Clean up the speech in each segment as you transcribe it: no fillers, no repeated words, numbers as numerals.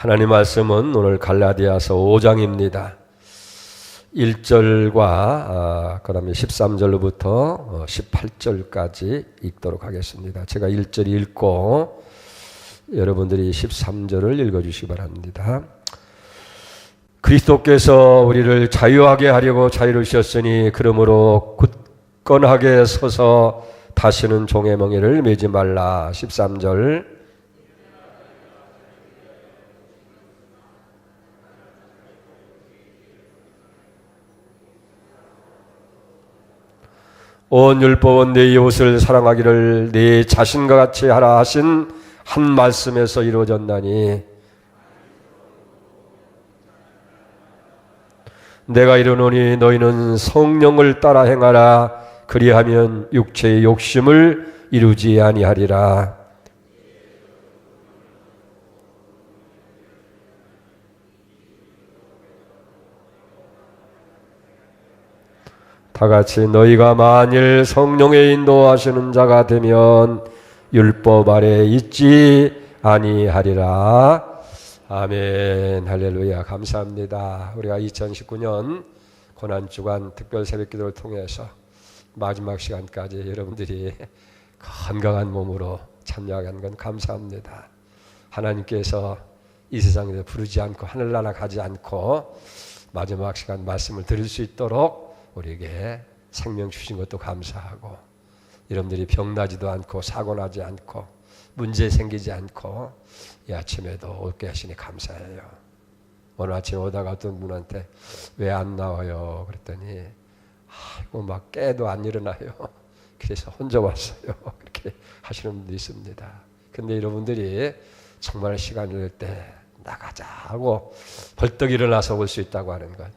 하나님 말씀은 오늘 갈라디아서 5장입니다. 1절과 그 다음에 13절로부터 18절까지 읽도록 하겠습니다. 제가 1절 읽고 여러분들이 13절을 읽어주시기 바랍니다. 그리스도께서 우리를 자유하게 하려고 자유로우셨으니 그러므로 굳건하게 서서 다시는 종의 멍에를 매지 말라. 13절 온 율법은 내 이웃을 사랑하기를 네 자신과 같이 하라 하신 한 말씀에서 이루어졌나니 내가 이르노니 너희는 성령을 따라 행하라. 그리하면 육체의 욕심을 이루지 아니하리라. 다 같이 너희가 만일 성령의 인도하시는 자가 되면 율법 아래 있지 아니하리라. 아멘. 할렐루야. 감사합니다. 우리가 2019년 고난주간 특별 새벽기도를 통해서 마지막 시간까지 여러분들이 건강한 몸으로 참여한 건 감사합니다. 하나님께서 이 세상에 부르지 않고 하늘나라 가지 않고 마지막 시간 말씀을 들을 수 있도록 우리에게 생명 주신 것도 감사하고, 여러분들이 병나지도 않고 사고나지 않고 문제 생기지 않고 이 아침에도 올게 하시니 감사해요. 오늘 아침에 오다가 어떤 분한테 왜 안 나와요? 그랬더니 아이고 막 깨도 안 일어나요. 그래서 혼자 왔어요. 그렇게 하시는 분도 있습니다. 근데 여러분들이 정말 시간을 낼 때 나가자 하고 벌떡 일어나서 올 수 있다고 하는 것,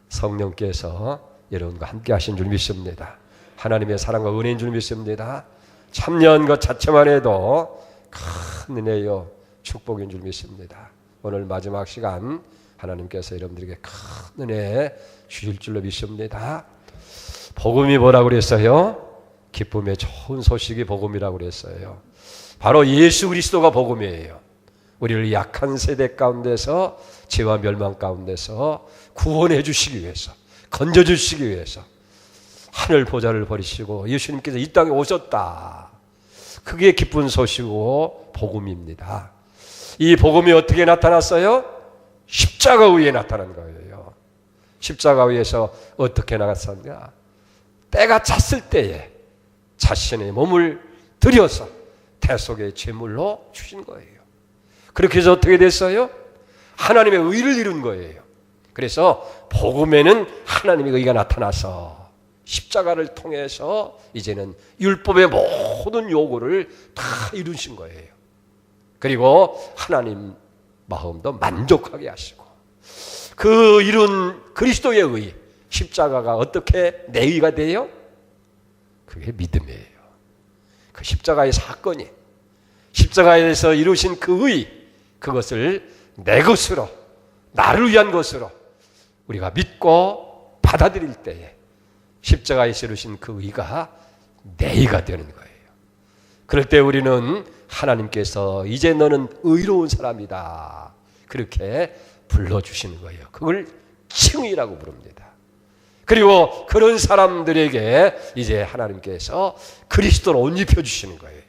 성령께서 여러분과 함께 하신 줄 믿습니다. 하나님의 사랑과 은혜인 줄 믿습니다. 참여한 것 자체만 해도 큰 은혜요 축복인 줄 믿습니다. 오늘 마지막 시간 하나님께서 여러분들에게 큰 은혜 주실 줄로 믿습니다. 복음이 뭐라고 그랬어요? 기쁨의 좋은 소식이 복음이라고 그랬어요. 바로 예수 그리스도가 복음이에요. 우리를 약한 세대 가운데서, 죄와 멸망 가운데서 구원해 주시기 위해서, 건져 주시기 위해서 하늘 보좌를 버리시고 예수님께서 이 땅에 오셨다. 그게 기쁜 소식이고 복음입니다. 이 복음이 어떻게 나타났어요? 십자가 위에 나타난 거예요. 십자가 위에서 어떻게 나타났냐? 때가 찼을 때에 자신의 몸을 들여서 대속의 제물로 주신 거예요. 그렇게 해서 어떻게 됐어요? 하나님의 의를 이룬 거예요. 그래서 복음에는 하나님의 의가 나타나서 십자가를 통해서 이제는 율법의 모든 요구를 다 이루신 거예요. 그리고 하나님 마음도 만족하게 하시고, 그 이룬 그리스도의 의, 십자가가 어떻게 내 의가 돼요? 그게 믿음이에요. 그 십자가의 사건이, 십자가에서 이루신 그 의, 그것을 내 것으로, 나를 위한 것으로 우리가 믿고 받아들일 때에 십자가에서 이루신 그 의가 내 의가 되는 거예요. 그럴 때 우리는 하나님께서 이제 너는 의로운 사람이다, 그렇게 불러주시는 거예요. 그걸 칭의라고 부릅니다. 그리고 그런 사람들에게 이제 하나님께서 그리스도로 옷 입혀주시는 거예요.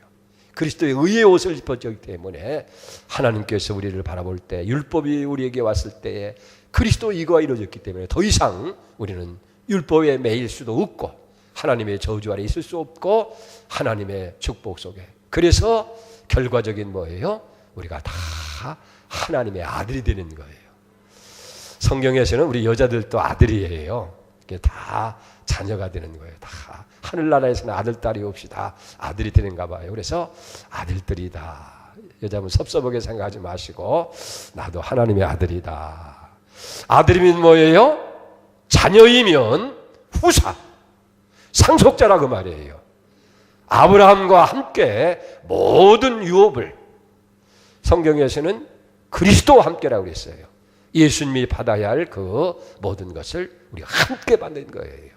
그리스도의 의의 옷을 입혀주기 때문에 하나님께서 우리를 바라볼 때, 율법이 우리에게 왔을 때에 그리스도 이거가 이루어졌기 때문에 더 이상 우리는 율법에 매일 수도 없고 하나님의 저주 아래 있을 수 없고 하나님의 축복 속에, 그래서 결과적인 뭐예요? 우리가 다 하나님의 아들이 되는 거예요. 성경에서는 우리 여자들도 아들이에요. 이게 다 자녀가 되는 거예요. 다 하늘나라에서는 아들, 딸이 없이 다 아들이 되는가 봐요. 그래서 아들들이다. 여자분 섭섭하게 생각하지 마시고 나도 하나님의 아들이다. 아들이면 뭐예요? 자녀이면 후사, 상속자라 그 말이에요. 아브라함과 함께 모든 유업을, 성경에서는 그리스도와 함께라고 그랬어요. 예수님이 받아야 할 그 모든 것을 우리가 함께 받는 거예요.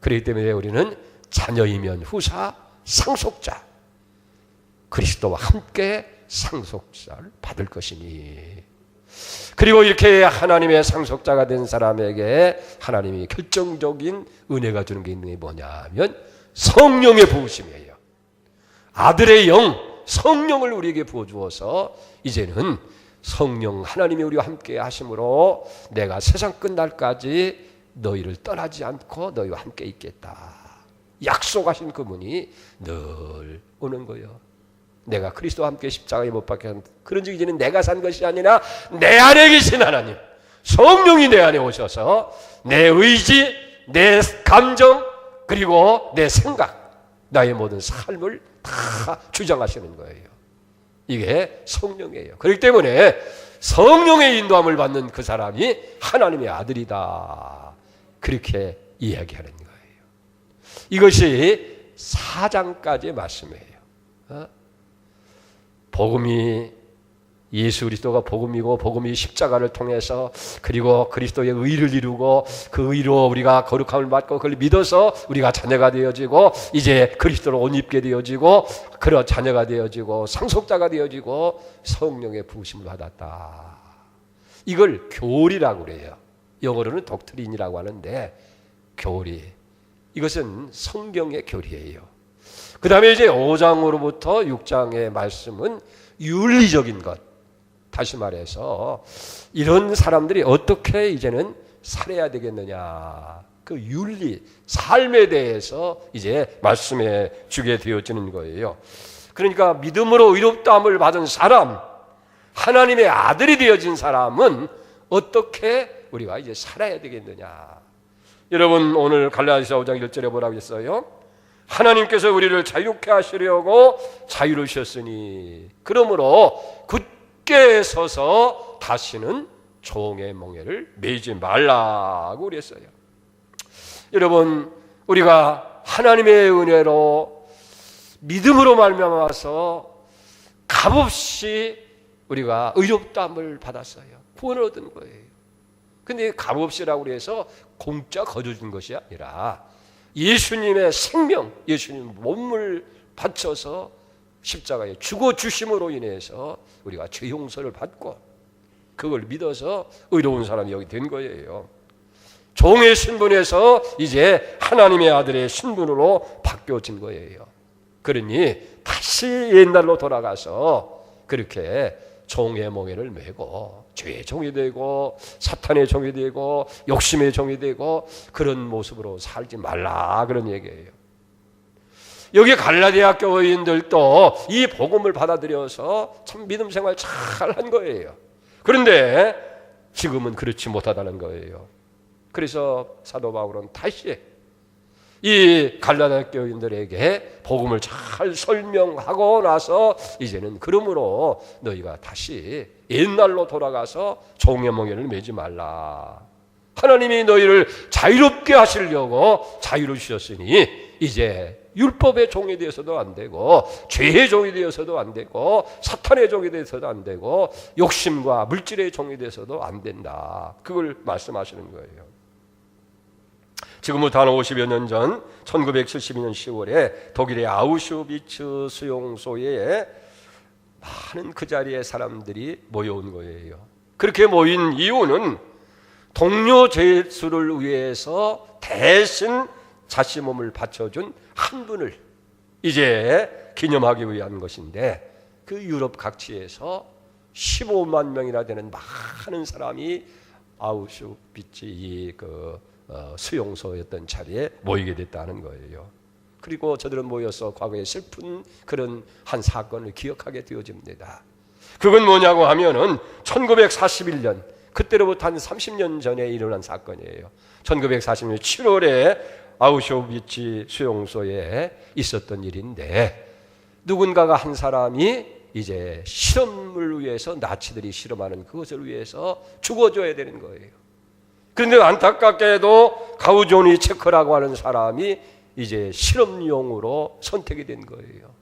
그렇기 때문에 우리는 자녀이면 후사, 상속자, 그리스도와 함께 상속자를 받을 것이니. 그리고 이렇게 하나님의 상속자가 된 사람에게 하나님이 결정적인 은혜가 주는 게 있는 게 뭐냐면 성령의 부으심이에요. 아들의 영, 성령을 우리에게 부어주어서 이제는 성령 하나님이 우리와 함께 하심으로 내가 세상 끝날까지 너희를 떠나지 않고 너희와 함께 있겠다. 약속하신 그분이 늘 오는 거예요. 내가 그리스도와 함께 십자가에 못 박혀 그런즉 이제는 내가 산 것이 아니라 내 안에 계신 하나님 성령이 내 안에 오셔서 내 의지, 내 감정 그리고 내 생각 나의 모든 삶을 다 주장하시는 거예요. 이게 성령이에요. 그렇기 때문에 성령의 인도함을 받는 그 사람이 하나님의 아들이다. 그렇게 이야기하는 거예요. 이것이 4장까지의 말씀이에요. 복음이 예수 그리스도가 복음이고 복음이 십자가를 통해서 그리고 그리스도의 의를 이루고 그 의로 우리가 거룩함을 받고 그걸 믿어서 우리가 자녀가 되어지고 이제 그리스도로 옷 입게 되어지고 그런 자녀가 되어지고 상속자가 되어지고 성령의 부으심을 받았다. 이걸 교리라고 그래요. 영어로는 독트린이라고 하는데 교리. 이것은 성경의 교리예요. 그 다음에 이제 5장으로부터 6장의 말씀은 윤리적인 것. 다시 말해서 이런 사람들이 어떻게 이제는 살아야 되겠느냐. 그 윤리, 삶에 대해서 이제 말씀해 주게 되어지는 거예요. 그러니까 믿음으로 의롭다함을 받은 사람, 하나님의 아들이 되어진 사람은 어떻게 우리가 이제 살아야 되겠느냐. 여러분 오늘 갈라디아서 5장 1절에 뭐라고 했어요? 하나님께서 우리를 자유케 하시려고 자유로우셨으니 그러므로 굳게 서서 다시는 종의 멍에를 매지 말라고 그랬어요. 여러분 우리가 하나님의 은혜로 믿음으로 말미암아서 값없이 우리가 의롭다함을 받았어요. 구원을 얻은 거예요. 근데 값없이라고 해서 공짜 거둬준 것이 아니라 예수님의 생명, 예수님 몸을 바쳐서 십자가에 죽어주심으로 인해서 우리가 죄 용서를 받고 그걸 믿어서 의로운 사람이 여기 된 거예요. 종의 신분에서 이제 하나님의 아들의 신분으로 바뀌어진 거예요. 그러니 다시 옛날로 돌아가서 그렇게 종의 멍에를 메고 죄의 종이 되고 사탄의 종이 되고 욕심의 종이 되고 그런 모습으로 살지 말라 그런 얘기예요. 여기 갈라디아 교인들도 이 복음을 받아들여서 참 믿음 생활 잘한 거예요. 그런데 지금은 그렇지 못하다는 거예요. 그래서 사도 바울은 다시 이 갈라디아 교인들에게 복음을 잘 설명하고 나서 이제는 그러므로 너희가 다시 옛날로 돌아가서 종의 멍에를 매지 말라. 하나님이 너희를 자유롭게 하시려고 자유를 주셨으니 이제 율법의 종이 되어서도 안 되고 죄의 종이 되어서도 안 되고 사탄의 종이 되어서도 안 되고 욕심과 물질의 종이 되어서도 안 된다. 그걸 말씀하시는 거예요. 지금부터 한 50여 년 전 1972년 10월에 독일의 아우슈비츠 수용소에 많은 그 자리에 사람들이 모여온 거예요. 그렇게 모인 이유는 동료 죄수를 위해서 대신 자신 몸을 바쳐준 한 분을 이제 기념하기 위한 것인데 그 유럽 각지에서 15만 명이나 되는 많은 사람이 아우슈비츠 수용소였던 자리에 모이게 됐다는 거예요. 그리고 저들은 모여서 과거의 슬픈 그런 한 사건을 기억하게 되어집니다. 그건 뭐냐고 하면은 1941년 그때로부터 한 30년 전에 일어난 사건이에요. 1940년 7월에 아우슈비츠 수용소에 있었던 일인데 누군가가 한 사람이 이제 실험을 위해서 나치들이 실험하는 그것을 위해서 죽어줘야 되는 거예요. 그런데 안타깝게도 가우조니 체커라고 하는 사람이 이제 실험용으로 선택이 된 거예요.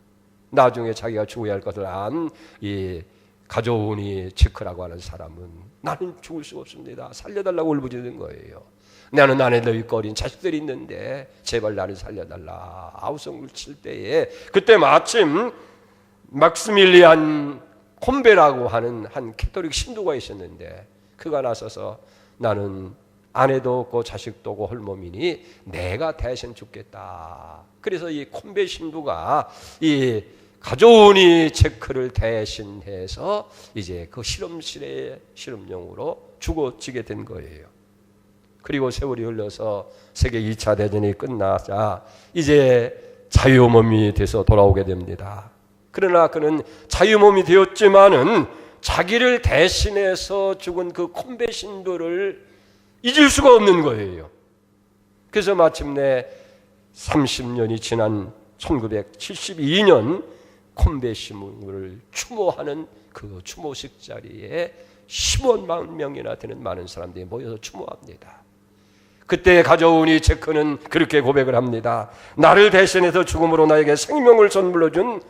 나중에 자기가 죽어야 할 것을 안 이 가조니 체커라고 하는 사람은 나는 죽을 수 없습니다. 살려달라고 울부짖는 거예요. 나는 안에 너희 어린 자식들이 있는데 제발 나를 살려달라. 아우성을 칠 때에 그때 마침 막스밀리안 콤베라고 하는 한 캐톨릭 신도가 있었는데 그가 나서서 나는 아내도 없고 자식도 없고 홀몸이니 내가 대신 죽겠다. 그래서 이 콤베 신부가 이 가조우니 체크를 대신해서 이제 그 실험실의 실험용으로 죽어지게 된 거예요. 그리고 세월이 흘러서 세계 2차 대전이 끝나자 이제 자유몸이 돼서 돌아오게 됩니다. 그러나 그는 자유몸이 되었지만은 자기를 대신해서 죽은 그 콤베 신부를 잊을 수가 없는 거예요. 그래서 마침내 30년이 지난 1972년 콤베 신부를 추모하는 그 추모식 자리에 15만 명이나 되는 많은 사람들이 모여서 추모합니다. 그때 가져오니 체크는 그렇게 고백을 합니다. 나를 대신해서 죽음으로 나에게 생명을 선물로 준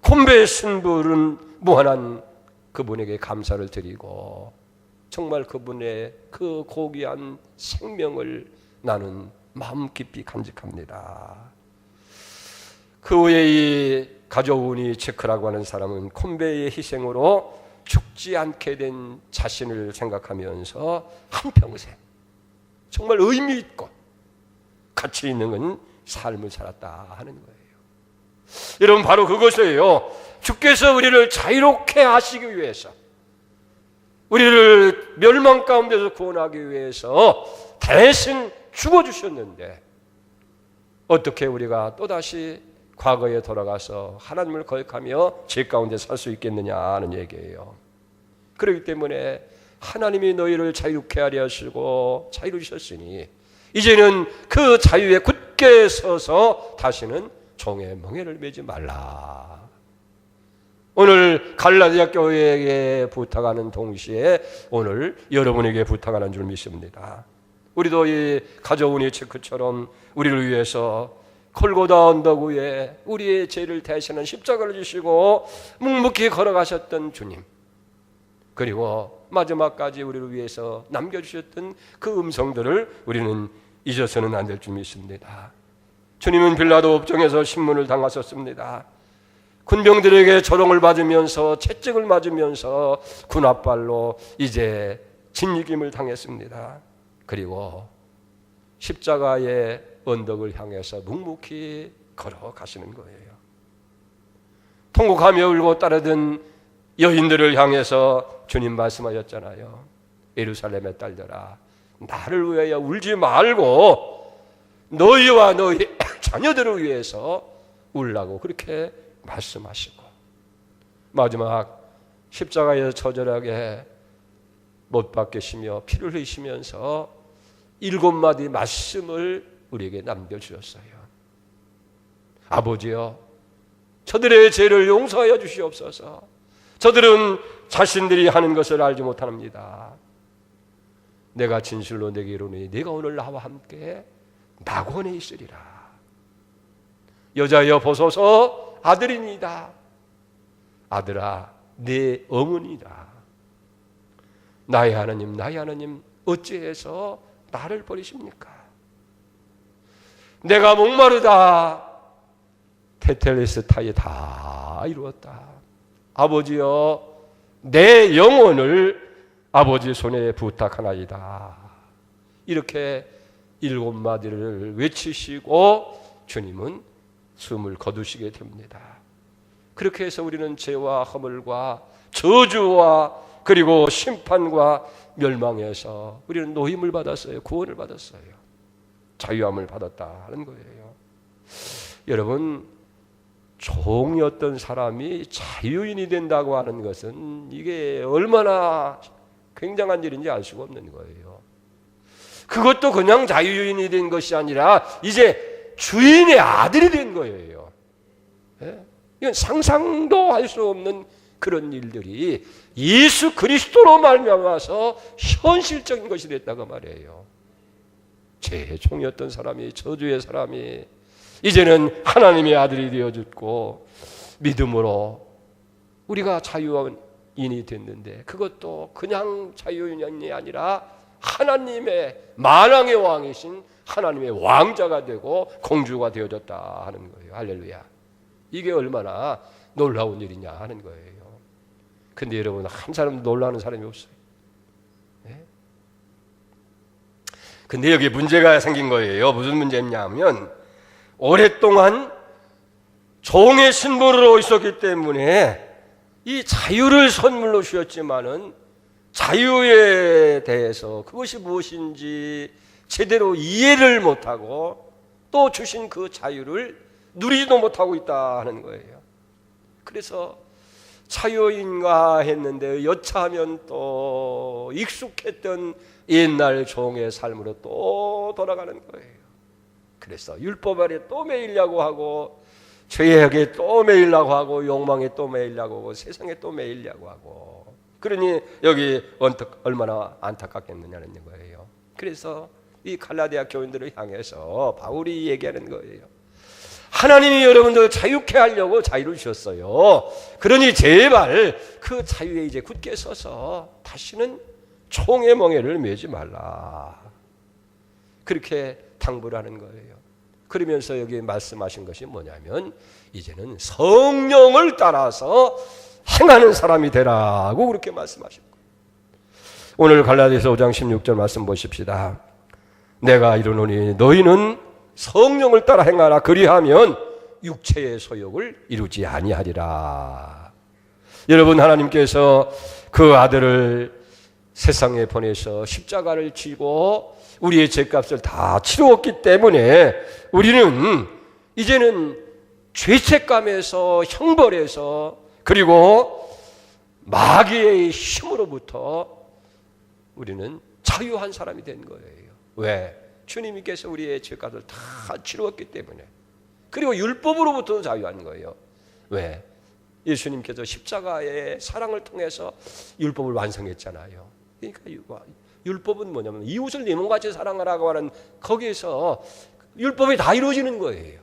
콤베 신부는 무한한 그분에게 감사를 드리고 정말 그분의 그 고귀한 생명을 나는 마음 깊이 간직합니다. 그 후에 이 가져오니 체크라고 하는 사람은 콤베의 희생으로 죽지 않게 된 자신을 생각하면서 한평생 정말 의미 있고 가치 있는 건 삶을 살았다 하는 거예요. 여러분 바로 그것이에요. 주께서 우리를 자유롭게 하시기 위해서 우리를 멸망 가운데서 구원하기 위해서 대신 죽어주셨는데 어떻게 우리가 또다시 과거에 돌아가서 하나님을 거역하며 죄 가운데 살 수 있겠느냐 하는 얘기예요. 그렇기 때문에 하나님이 너희를 자유케 하려 하시고 자유를 주셨으니 이제는 그 자유에 굳게 서서 다시는 종의 멍에를 매지 말라. 오늘 갈라디아 교회에게 부탁하는 동시에 오늘 여러분에게 부탁하는 줄 믿습니다. 우리도 이 가져오니 체크처럼 우리를 위해서 골고다 언덕 위에 우리의 죄를 대신한 십자가를 지시고 묵묵히 걸어가셨던 주님, 그리고 마지막까지 우리를 위해서 남겨주셨던 그 음성들을 우리는 잊어서는 안 될 줄 믿습니다. 주님은 빌라도 옥정에서 신문을 당하셨습니다. 군병들에게 조롱을 받으면서 채찍을 맞으면서 군합발로 이제 진이김을 당했습니다. 그리고 십자가의 언덕을 향해서 묵묵히 걸어가시는 거예요. 통곡하며 울고 따르던 여인들을 향해서 주님 말씀하셨잖아요. 예루살렘의 딸들아, 나를 위하여 울지 말고 너희와 너희 자녀들을 위해서 울라고 그렇게 말씀하시고 마지막 십자가에서 처절하게 못 박히시며 피를 흘리시면서 7마디 말씀을 우리에게 남겨주셨어요. 아버지여, 저들의 죄를 용서하여 주시옵소서. 저들은 자신들이 하는 것을 알지 못합니다. 내가 진실로 내게 이르노니 네가 오늘 나와 함께 낙원에 있으리라. 여자여 보소서, 아들이니이다. 아들아, 내 어머니라. 나의 하나님 어찌해서 나를 버리십니까? 내가 목마르다. 테텔레스타에 다 이루었다. 아버지여, 내 영혼을 아버지 손에 부탁하나이다. 이렇게 7마디를 외치시고 주님은 숨을 거두시게 됩니다. 그렇게 해서 우리는 죄와 허물과 저주와 그리고 심판과 멸망에서 우리는 노임을 받았어요. 구원을 받았어요. 자유함을 받았다는 거예요. 여러분, 종이었던 사람이 자유인이 된다고 하는 것은 이게 얼마나 굉장한 일인지 알 수가 없는 거예요. 그것도 그냥 자유인이 된 것이 아니라 이제 주인의 아들이 된 거예요. 이건 상상도 할 수 없는 그런 일들이 예수 그리스도로 말미암아서 현실적인 것이 됐다고 말해요. 죄의 종이었던 사람이, 저주의 사람이 이제는 하나님의 아들이 되어졌고 믿음으로 우리가 자유인이 됐는데 그것도 그냥 자유인이 아니라 하나님의 만왕의 왕이신 하나님의 왕자가 되고 공주가 되어졌다 하는 거예요. 할렐루야. 이게 얼마나 놀라운 일이냐 하는 거예요. 근데 여러분, 한 사람도 놀라는 사람이 없어요. 네? 근데 여기 문제가 생긴 거예요. 무슨 문제냐면 오랫동안 종의 신분으로 있었기 때문에 이 자유를 선물로 주었지만은 자유에 대해서 그것이 무엇인지 제대로 이해를 못하고 또 주신 그 자유를 누리지도 못하고 있다 하는 거예요. 그래서 자유인가 했는데 여차하면 또 익숙했던 옛날 종의 삶으로 또 돌아가는 거예요. 그래서 율법 아래 또 매이려고 하고 죄악에 또 매이려고 하고 욕망에 또 매이려고 하고 세상에 또 매이려고 하고, 그러니 여기 얼마나 안타깝겠느냐는 거예요. 그래서 이 갈라디아 교인들을 향해서 바울이 얘기하는 거예요. 하나님이 여러분들 자유케 하려고 자유를 주셨어요. 그러니 제발 그 자유에 이제 굳게 서서 다시는 총의 멍에를 매지 말라, 그렇게 당부를 하는 거예요. 그러면서 여기 말씀하신 것이 뭐냐면 이제는 성령을 따라서 행하는 사람이 되라고 그렇게 말씀하신 거예요. 오늘 갈라디아서 5장 16절 말씀 보십시다. 내가 이르노니 너희는 성령을 따라 행하라. 그리하면 육체의 소욕을 이루지 아니하리라. 여러분, 하나님께서 그 아들을 세상에 보내서 십자가를 지고 우리의 죄값을 다 치루었기 때문에 우리는 이제는 죄책감에서, 형벌에서, 그리고 마귀의 힘으로부터 우리는 자유한 사람이 된 거예요. 왜? 주님께서 우리의 죄값을 다 치루었기 때문에. 그리고 율법으로부터도 자유한 거예요. 왜? 예수님께서 십자가의 사랑을 통해서 율법을 완성했잖아요. 그러니까 율법은 뭐냐면 이웃을 내 몸같이 사랑하라고 하는 거기에서 율법이 다 이루어지는 거예요.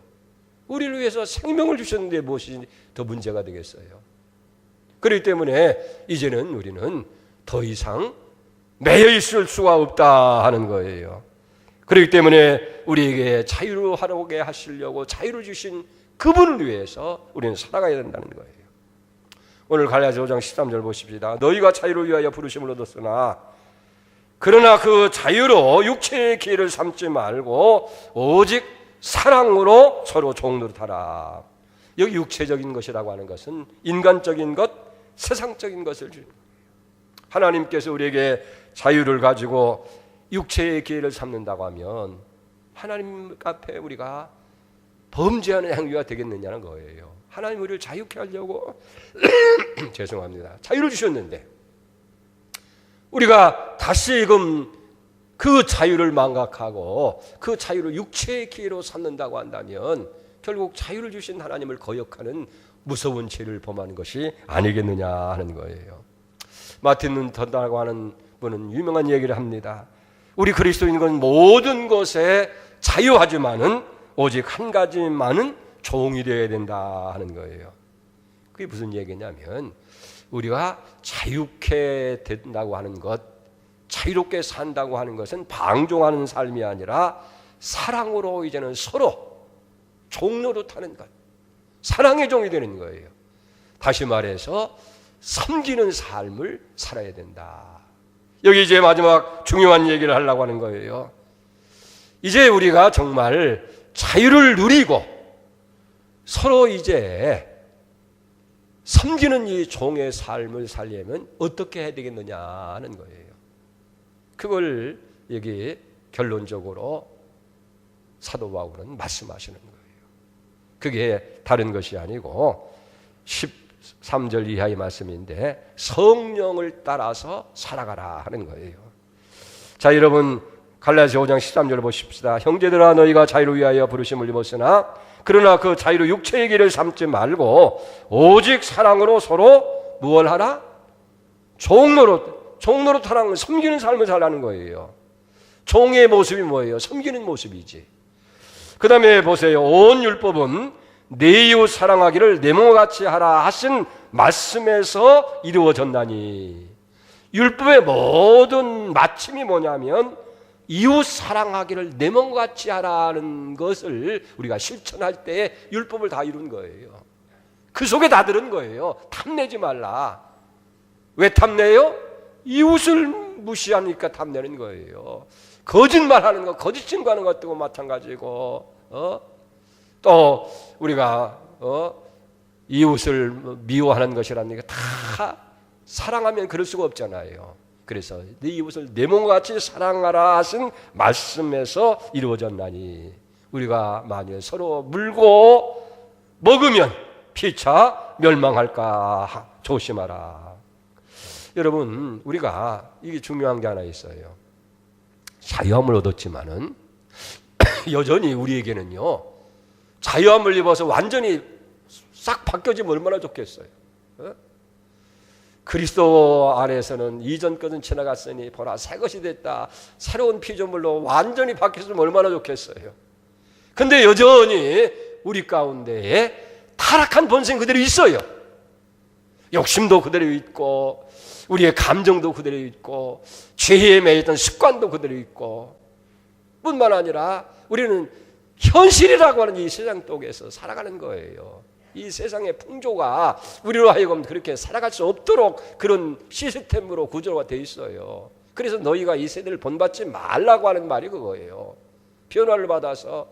우리를 위해서 생명을 주셨는데 무엇이 더 문제가 되겠어요? 그렇기 때문에 이제는 우리는 더 이상 매여 있을 수가 없다 하는 거예요. 그렇기 때문에 우리에게 자유로 하게 하시려고 자유를 주신 그분을 위해서 우리는 살아가야 된다는 거예요. 오늘 갈라디아 5장 13절 보십시다. 너희가 자유를 위하여 부르심을 얻었으나 그러나 그 자유로 육체의 기회를 삼지 말고 오직 사랑으로 서로 종노릇하라. 여기 육체적인 것이라고 하는 것은 인간적인 것, 세상적인 것을 주는 거예요. 하나님께서 우리에게 자유를 가지고 육체의 기회를 삼는다고 하면 하나님 앞에 우리가 범죄하는 행위가 되겠느냐는 거예요. 하나님 우리를 자유케 하려고 죄송합니다. 자유를 주셨는데 우리가 다시금 그 자유를 망각하고 그 자유를 육체의 기회로 삼는다고 한다면 결국 자유를 주신 하나님을 거역하는 무서운 죄를 범하는 것이 아니겠느냐 하는 거예요. 마틴 루터라고 하는 분은 유명한 얘기를 합니다. 우리 그리스도인은 모든 것에 자유하지만은 오직 한 가지만은 종이 되어야 된다 하는 거예요. 그게 무슨 얘기냐면 우리가 자유케 된다고 하는 것, 자유롭게 산다고 하는 것은 방종하는 삶이 아니라 사랑으로 이제는 서로 종노릇하는 것, 사랑의 종이 되는 거예요. 다시 말해서 섬기는 삶을 살아야 된다. 여기 이제 마지막 중요한 얘기를 하려고 하는 거예요. 이제 우리가 정말 자유를 누리고 서로 이제 섬기는 이 종의 삶을 살려면 어떻게 해야 되겠느냐 하는 거예요. 그걸 여기 결론적으로 사도 바울은 말씀하시는 거예요. 그게 다른 것이 아니고 13절 이하의 말씀인데 성령을 따라서 살아가라 하는 거예요. 자, 여러분 갈라디아 5장 13절을 보십시다. 형제들아 너희가 자유를 위하여 부르심을 입었으나 그러나 그 자유로 육체의 길을 삼지 말고 오직 사랑으로 서로 무엇을 하라? 종노릇하라는 건 섬기는 삶을 살라는 거예요. 종의 모습이 뭐예요? 섬기는 모습이지. 그 다음에 보세요. 온 율법은 내 이웃 사랑하기를 내 몸과 같이 하라 하신 말씀에서 이루어졌나니. 율법의 모든 마침이 뭐냐면 이웃 사랑하기를 내 몸과 같이 하라는 것을 우리가 실천할 때 율법을 다 이룬 거예요. 그 속에 다 들은 거예요. 탐내지 말라. 왜 탐내요? 이웃을 무시하니까 탐내는 거예요. 거짓말하는 거, 거짓 증거하는 것도 마찬가지고, 또 우리가 이웃을 미워하는 것이라는 게 다 사랑하면 그럴 수가 없잖아요. 그래서 네 이웃을 내 몸과 같이 사랑하라 하신 말씀에서 이루어졌나니 우리가 만일 서로 물고 먹으면 피차 멸망할까 조심하라. 여러분, 우리가 이게 중요한 게 하나 있어요. 자유함을 얻었지만은 여전히 우리에게는요, 자유함을 입어서 완전히 싹 바뀌어지면 얼마나 좋겠어요. 그리스도 안에서는 이전 것은 지나갔으니 보라 새 것이 됐다. 새로운 피조물로 완전히 바뀌었으면 얼마나 좋겠어요. 근데 여전히 우리 가운데에 타락한 본성이 그대로 있어요. 욕심도 그대로 있고 우리의 감정도 그대로 있고 죄에 매였던 습관도 그대로 있고, 뿐만 아니라 우리는 현실이라고 하는 이 세상 속에서 살아가는 거예요. 이 세상의 풍조가 우리로 하여금 그렇게 살아갈 수 없도록 그런 시스템으로 구조가 돼 있어요. 그래서 너희가 이 세대를 본받지 말라고 하는 말이 그거예요. 변화를 받아서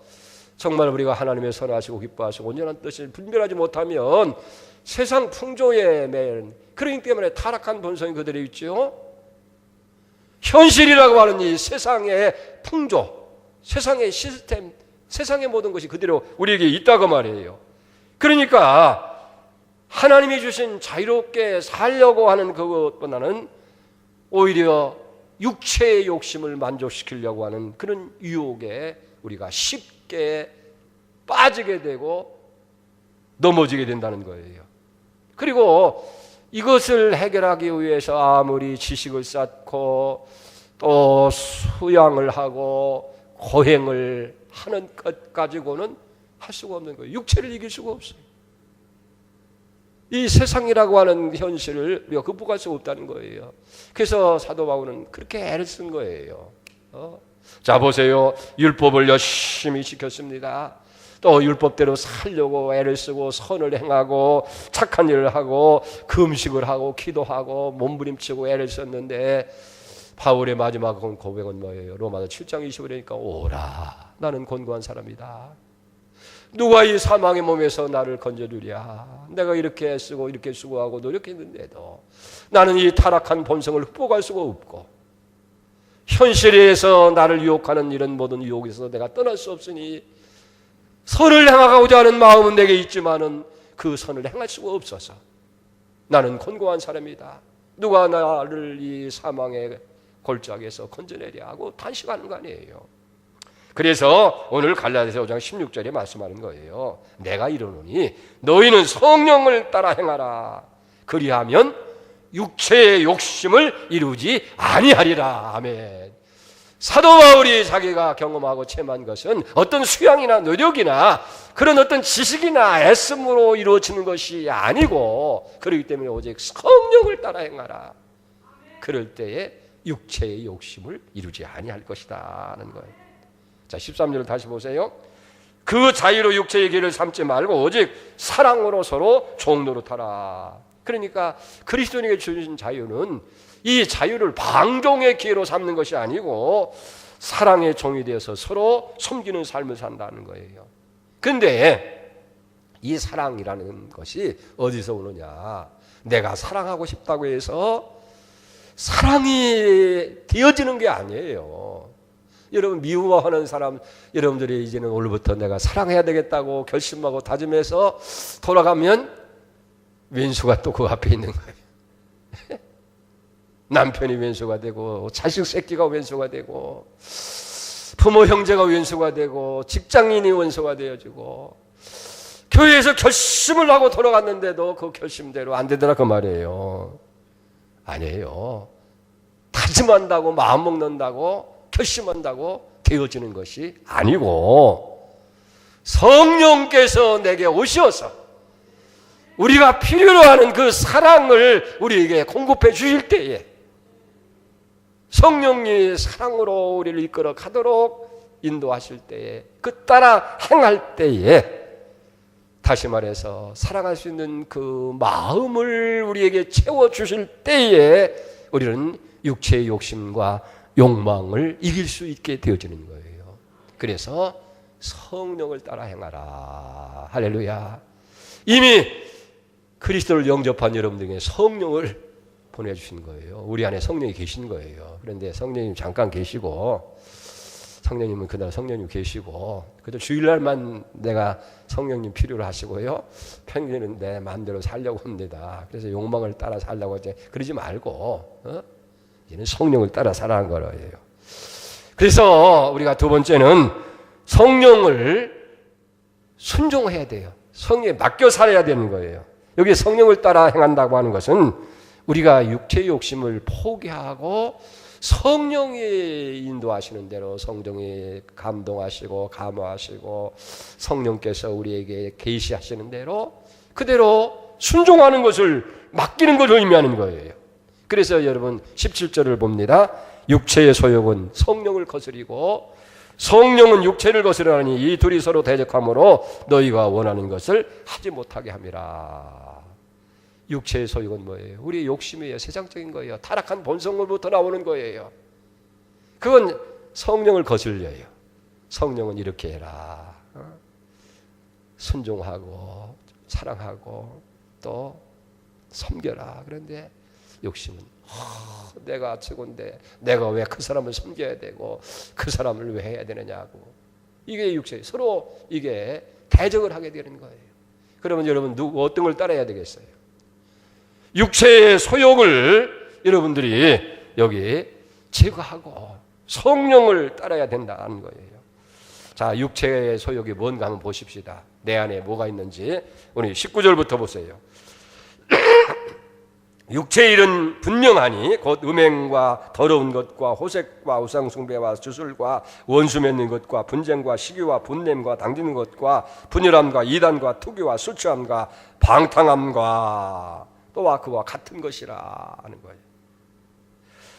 정말 우리가 하나님의 선하시고 기뻐하시고 온전한 뜻을 분별하지 못하면 세상 풍조에 매인, 그러기 때문에 타락한 본성이 그대로 있죠. 현실이라고 하는 이 세상의 풍조, 세상의 시스템, 세상의 모든 것이 그대로 우리에게 있다고 말이에요. 그러니까 하나님이 주신 자유롭게 살려고 하는 그것보다는 오히려 육체의 욕심을 만족시키려고 하는 그런 유혹에 우리가 쉽게 빠지게 되고 넘어지게 된다는 거예요. 그리고 이것을 해결하기 위해서 아무리 지식을 쌓고 또 수양을 하고 고행을 하는 것 가지고는 할 수가 없는 거예요. 육체를 이길 수가 없어요. 이 세상이라고 하는 현실을 우리가 극복할 수가 없다는 거예요. 그래서 사도 바울은 그렇게 애를 쓴 거예요. 자 보세요. 율법을 열심히 지켰습니다. 또 율법대로 살려고 애를 쓰고 선을 행하고 착한 일을 하고 금식을 하고 기도하고 몸부림치고 애를 썼는데 바울의 마지막 고백은 뭐예요? 로마서 7장 25절이니까 오라, 나는 곤고한 사람이다. 누가 이 사망의 몸에서 나를 건져주랴. 내가 이렇게 쓰고 이렇게 수고하고 노력했는데도 나는 이 타락한 본성을 극복할 수가 없고 현실에서 나를 유혹하는 이런 모든 유혹에서 내가 떠날 수 없으니 선을 행하고자 하는 마음은 내게 있지만은 그 선을 행할 수가 없어서 나는 곤고한 사람이다. 누가 나를 이 사망의 골짜기에서 건져내랴 하고 탄식하는 거 아니에요. 그래서 오늘 갈라디아서 5장 16절에 말씀하는 거예요. 내가 이르노니 너희는 성령을 따라 행하라. 그리하면 육체의 욕심을 이루지 아니하리라. 아멘. 사도 바울이 자기가 경험하고 체험한 것은 어떤 수양이나 노력이나 그런 어떤 지식이나 애씀으로 이루어지는 것이 아니고, 그렇기 때문에 오직 성령을 따라 행하라. 그럴 때에 육체의 욕심을 이루지 아니할 것이다 하는 거예요. 자, 13절을 다시 보세요. 그 자유로 육체의 길을 삼지 말고 오직 사랑으로 서로 종노릇하라. 그러니까 그리스도인에게 주신 자유는 이 자유를 방종의 기회로 삼는 것이 아니고 사랑의 종이 되어서 서로 섬기는 삶을 산다는 거예요. 그런데 이 사랑이라는 것이 어디서 오느냐? 내가 사랑하고 싶다고 해서 사랑이 되어지는 게 아니에요. 여러분, 미워하는 사람, 여러분들이 이제는 오늘부터 내가 사랑해야 되겠다고 결심하고 다짐해서 돌아가면 왼수가 또 그 앞에 있는 거예요. 남편이 왼수가 되고 자식 새끼가 왼수가 되고 부모 형제가 왼수가 되고 직장인이 왼수가 되어지고 교회에서 결심을 하고 돌아갔는데도 그 결심대로 안 되더라 그 말이에요. 아니에요. 다짐한다고 마음 먹는다고 결심한다고 되어지는 것이 아니고 성령께서 내게 오셔서 우리가 필요로 하는 그 사랑을 우리에게 공급해 주실 때에 성령이 사랑으로 우리를 이끌어 가도록 인도하실 때에 그 따라 행할 때에 다시 말해서 사랑할 수 있는 그 마음을 우리에게 채워주실 때에 우리는 육체의 욕심과 욕망을 이길 수 있게 되어지는 거예요. 그래서 성령을 따라 행하라. 할렐루야. 이미 그리스도를 영접한 여러분들에게 성령을 보내주신 거예요. 우리 안에 성령이 계신 거예요. 그런데 성령님 잠깐 계시고, 성령님은 그날 성령님 계시고, 그저 주일날만 내가 성령님 필요로 하시고요, 평일에는 내 마음대로 살려고 합니다. 그래서 욕망을 따라 살려고 이제 그러지 말고, 이제는 성령을 따라 살아가는 거예요. 그래서 우리가 두 번째는 성령을 순종해야 돼요. 성령에 맡겨 살아야 되는 거예요. 여기 성령을 따라 행한다고 하는 것은 우리가 육체의 욕심을 포기하고 성령이 인도하시는 대로, 성령이 감동하시고 감화하시고 성령께서 우리에게 계시하시는 대로 그대로 순종하는 것을 맡기는 것을 의미하는 거예요. 그래서 여러분 17절을 봅니다. 육체의 소욕은 성령을 거스리고 성령은 육체를 거스르니 이 둘이 서로 대적하므로 너희가 원하는 것을 하지 못하게 함이라. 육체의 소욕은 뭐예요? 우리의 욕심이에요. 세상적인 거예요. 타락한 본성으로부터 나오는 거예요. 그건 성령을 거슬려요. 성령은 이렇게 해라. 순종하고 사랑하고 또 섬겨라. 그런데 욕심은 내가 최고인데 내가 왜 그 사람을 섬겨야 되고 그 사람을 왜 해야 되느냐고. 이게 육체, 서로 이게 대적을 하게 되는 거예요. 그러면 여러분 어떤 걸 따라야 되겠어요? 육체의 소욕을 여러분들이 여기 제거하고 성령을 따라야 된다는 거예요. 자, 육체의 소욕이 뭔가 한번 보십시다. 내 안에 뭐가 있는지. 우리 19절부터 보세요. 육체의 일은 분명하니 곧 음행과 더러운 것과 호색과 우상숭배와 주술과 원수 맺는 것과 분쟁과 시기와 분냄과 당기는 것과 분열함과 이단과 투기와 술 취함과 방탕함과 또와 그와 같은 것이라 하는 거예요.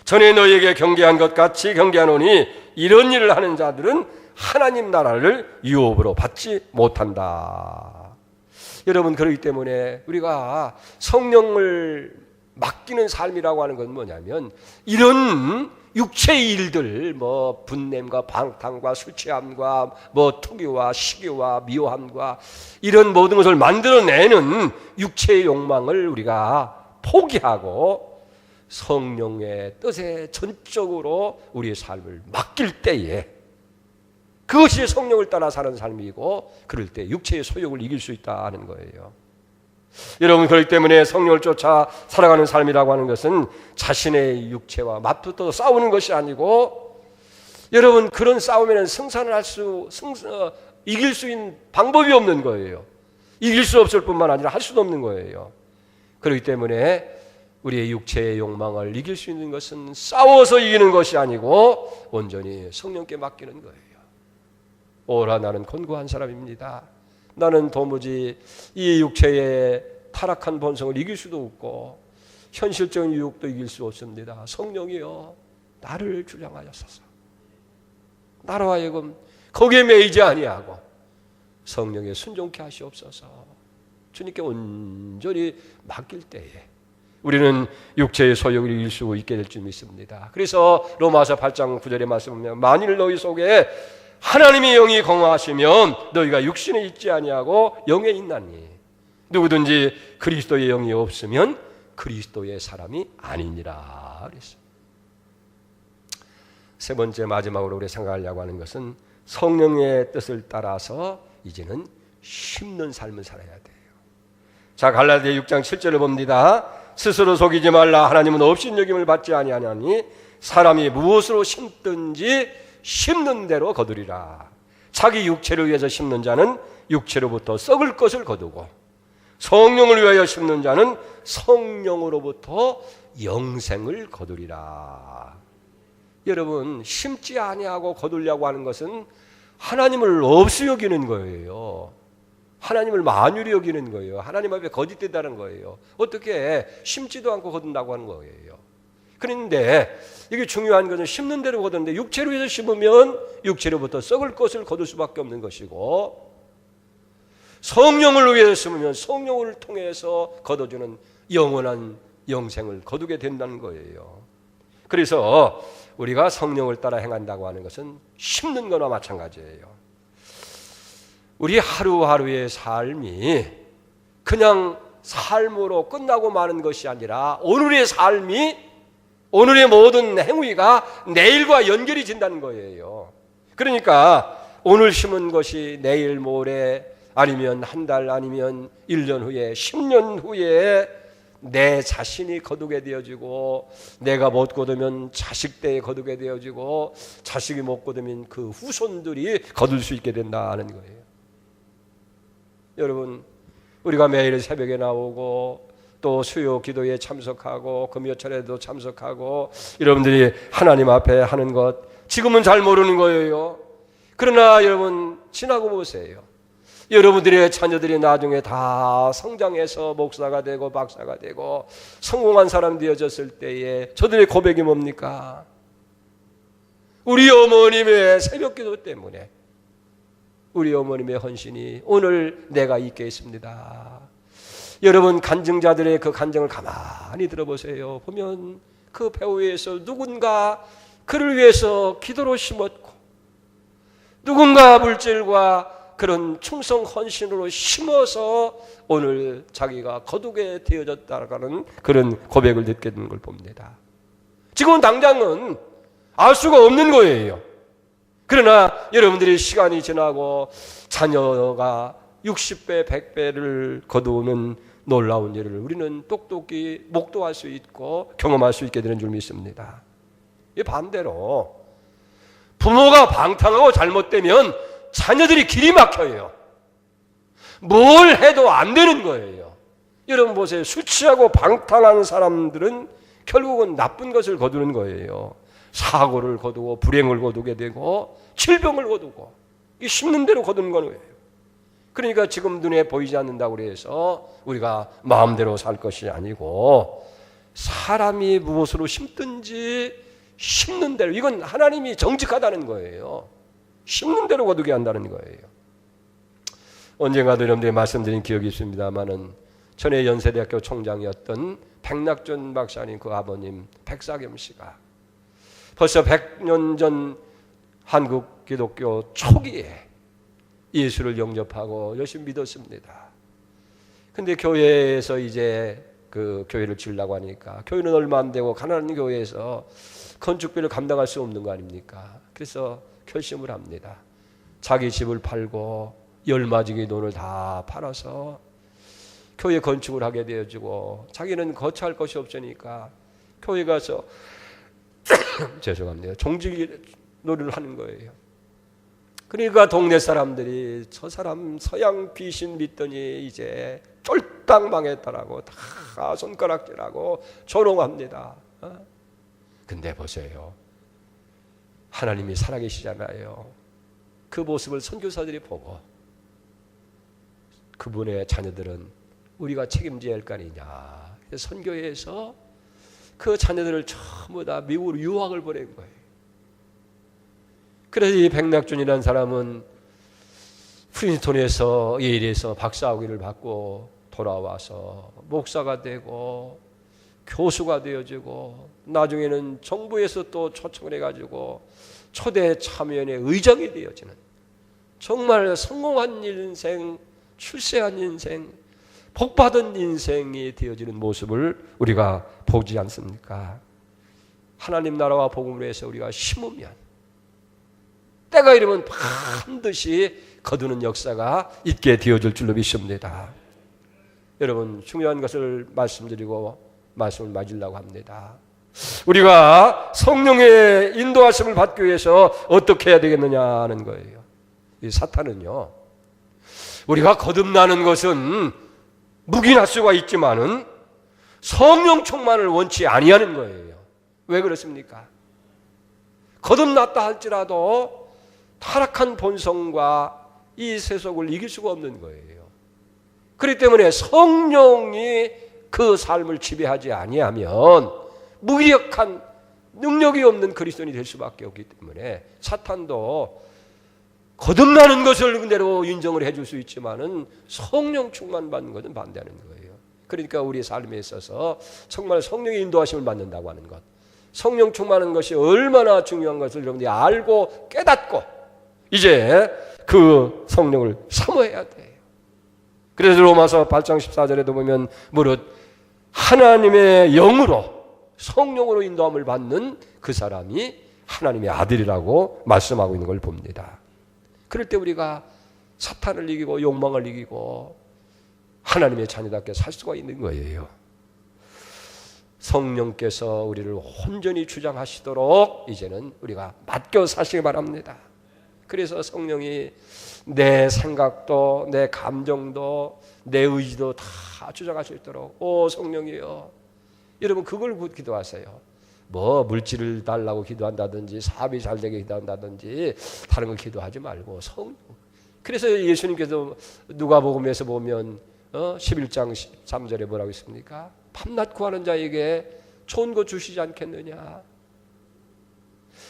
전에 너희에게 경계한 것 같이 경계하노니 이런 일을 하는 자들은 하나님 나라를 유업으로 받지 못한다. 여러분, 그렇기 때문에 우리가 성령을 맡기는 삶이라고 하는 건 뭐냐면 이런 육체의 일들, 뭐 분냄과 방탕과 술 취함과 뭐 투기와 시기와 미워함과 이런 모든 것을 만들어내는 육체의 욕망을 우리가 포기하고 성령의 뜻에 전적으로 우리의 삶을 맡길 때에 그것이 성령을 따라 사는 삶이고, 그럴 때 육체의 소욕을 이길 수 있다는 거예요. 여러분, 그렇기 때문에 성령을 쫓아 살아가는 삶이라고 하는 것은 자신의 육체와 맞붙어 싸우는 것이 아니고, 여러분, 그런 싸움에는 승산을 이길 수 있는 방법이 없는 거예요. 이길 수 없을 뿐만 아니라 할 수도 없는 거예요. 그렇기 때문에 우리의 육체의 욕망을 이길 수 있는 것은 싸워서 이기는 것이 아니고 온전히 성령께 맡기는 거예요. 오라, 나는 곤고한 사람입니다. 나는 도무지 이 육체의 타락한 본성을 이길 수도 없고 현실적인 유혹도 이길 수 없습니다. 성령이여, 나를 주장하였소서. 나로 하여금 거기에 매이지 아니하고 성령에 순종케 하시옵소서. 주님께 온전히 맡길 때에 우리는 육체의 소욕을 이길 수 있게 될 줄 믿습니다. 그래서 로마서 8장 9절에 말씀하면 만일 너희 속에 하나님의 영이 거하시면 너희가 육신에 있지 아니하고 영에 있나니 누구든지 그리스도의 영이 없으면 그리스도의 사람이 아니니라 그랬어요. 세 번째, 마지막으로 우리 생각하려고 하는 것은 성령의 뜻을 따라서 이제는 힘든 삶을 살아야 돼요. 자, 갈라디아 6장 7절을 봅니다. 스스로 속이지 말라. 하나님은 업신여김을 받지 아니하나니 사람이 무엇으로 심든지 심는 대로 거두리라. 자기 육체를 위해서 심는 자는 육체로부터 썩을 것을 거두고 성령을 위하여 심는 자는 성령으로부터 영생을 거두리라. 여러분, 심지 아니하고 거두려고 하는 것은 하나님을 없이 여기는 거예요. 하나님을 만유리 여기는 거예요. 하나님 앞에 거짓되다는 거예요. 어떻게 심지도 않고 거둔다고 하는 거예요. 그런데 이게 중요한 것은 심는 대로 거두는데 육체로 해서 심으면 육체로부터 썩을 것을 거둘 수밖에 없는 것이고, 성령을 위해서 숨으면 성령을 통해서 거둬주는 영원한 영생을 거두게 된다는 거예요. 그래서 우리가 성령을 따라 행한다고 하는 것은 심는 거나 마찬가지예요. 우리 하루하루의 삶이 그냥 삶으로 끝나고 마는 것이 아니라 오늘의 삶이, 오늘의 모든 행위가 내일과 연결이 된다는 거예요. 그러니까 오늘 심은 것이 내일 모레 아니면 한 달 아니면 1년 후에 10년 후에 내 자신이 거두게 되어지고, 내가 못 거두면 자식 때에 거두게 되어지고, 자식이 못 거두면 그 후손들이 거둘 수 있게 된다는 거예요. 여러분, 우리가 매일 새벽에 나오고 또 수요 기도에 참석하고 금요철에도 참석하고 여러분들이 하나님 앞에 하는 것 지금은 잘 모르는 거예요. 그러나 여러분 지나고 보세요. 여러분들의 자녀들이 나중에 다 성장해서 목사가 되고 박사가 되고 성공한 사람 되어졌을 때에 저들의 고백이 뭡니까? 우리 어머님의 새벽기도 때문에, 우리 어머님의 헌신이 오늘 내가 있게 했습니다. 여러분, 간증자들의 그 간증을 가만히 들어보세요. 보면 그 배후에서 누군가 그를 위해서 기도로 심었고, 누군가 물질과 그런 충성 헌신으로 심어서 오늘 자기가 거두게 되어졌다는 그런 고백을 듣게 되는 걸 봅니다. 지금은 당장은 알 수가 없는 거예요. 그러나 여러분들이 시간이 지나고 자녀가 60배, 100배를 거두는 놀라운 일을 우리는 똑똑히 목도할 수 있고 경험할 수 있게 되는 줄 믿습니다. 이 반대로 부모가 방탕하고 잘못되면 자녀들이 길이 막혀요. 뭘 해도 안 되는 거예요. 여러분 보세요. 술 취하고 방탕한 사람들은 결국은 나쁜 것을 거두는 거예요. 사고를 거두고 불행을 거두게 되고 질병을 거두고, 이 심는 대로 거두는 거예요. 그러니까 지금 눈에 보이지 않는다고 해서 우리가 마음대로 살 것이 아니고, 사람이 무엇으로 심든지 심는 대로, 이건 하나님이 정직하다는 거예요. 심는 대로 거두게 한다는 거예요. 언젠가도 여러분들이 말씀드린 기억이 있습니다마는 전에 연세대학교 총장이었던 백낙준 박사님 그 아버님 백사겸 씨가 벌써 100년 전 한국 기독교 초기에 예수를 영접하고 열심히 믿었습니다. 근데 교회에서 이제 그 교회를 지으려고 하니까 교회는 얼마 안 되고 가난한 교회에서 건축비를 감당할 수 없는 거 아닙니까? 그래서 결심을 합니다. 자기 집을 팔고 열마지기 돈을 다 팔아서 교회 건축을 하게 되어지고, 자기는 거처할 것이 없으니까 교회 가서 죄송합니다. 종직놀이를 하는 거예요. 그러니까 동네 사람들이 저 사람 서양 귀신 믿더니 이제 쫄딱 망했다라고 다 손가락질하고 조롱합니다. 근데 보세요. 하나님이 살아계시잖아요. 그 모습을 선교사들이 보고 그분의 자녀들은 우리가 책임져야 할 거 아니냐. 선교회에서 그 자녀들을 전부 다 미국으로 유학을 보낸 거예요. 그래서 이 백낙준이라는 사람은 프린스턴에서 예일에서 박사학위를 받고 돌아와서 목사가 되고 교수가 되어지고, 나중에는 정부에서 또 초청을 해가지고 초대 참여연회 의장이 되어지는 정말 성공한 인생, 출세한 인생, 복받은 인생이 되어지는 모습을 우리가 보지 않습니까? 하나님 나라와 복음을 위해서 우리가 심으면 때가 이르면 반드시 거두는 역사가 있게 되어질 줄로 믿습니다. 여러분, 중요한 것을 말씀드리고 말씀을 맺으려고 합니다. 우리가 성령의 인도하심을 받기 위해서 어떻게 해야 되겠느냐 하는 거예요. 이 사탄은요, 우리가 거듭나는 것은 묵인할 수가 있지만은 성령 충만을 원치 아니하는 거예요. 왜 그렇습니까? 거듭났다 할지라도 타락한 본성과 이 세속을 이길 수가 없는 거예요. 그렇기 때문에 성령이 그 삶을 지배하지 아니하면 무기력한 능력이 없는 그리스도인이 될 수밖에 없기 때문에 사탄도 거듭나는 것을 그대로 인정을 해줄 수 있지만은 성령 충만 받는 것은 반대하는 거예요. 그러니까 우리 삶에 있어서 정말 성령의 인도하심을 받는다고 하는 것, 성령 충만하는 것이 얼마나 중요한 것을 여러분들이 알고 깨닫고 이제 그 성령을 사모해야 돼요. 그래서 로마서 8장 14절에도 보면 무릇 하나님의 영으로 성령으로 인도함을 받는 그 사람이 하나님의 아들이라고 말씀하고 있는 걸 봅니다. 그럴 때 우리가 사탄을 이기고 욕망을 이기고 하나님의 자녀답게 살 수가 있는 거예요. 성령께서 우리를 온전히 주장하시도록 이제는 우리가 맡겨 사시기 바랍니다. 그래서 성령이 내 생각도 내 감정도 내 의지도 다 주장할 수 있도록 오 성령이여, 여러분 그걸 기도하세요. 뭐 물질을 달라고 기도한다든지 사업이 잘 되게 기도한다든지 다른 걸 기도하지 말고 성령. 그래서 예수님께서 누가복음에서 보면 11장 13절에 뭐라고 있습니까? 밤낮 구하는 자에게 좋은 것 주시지 않겠느냐.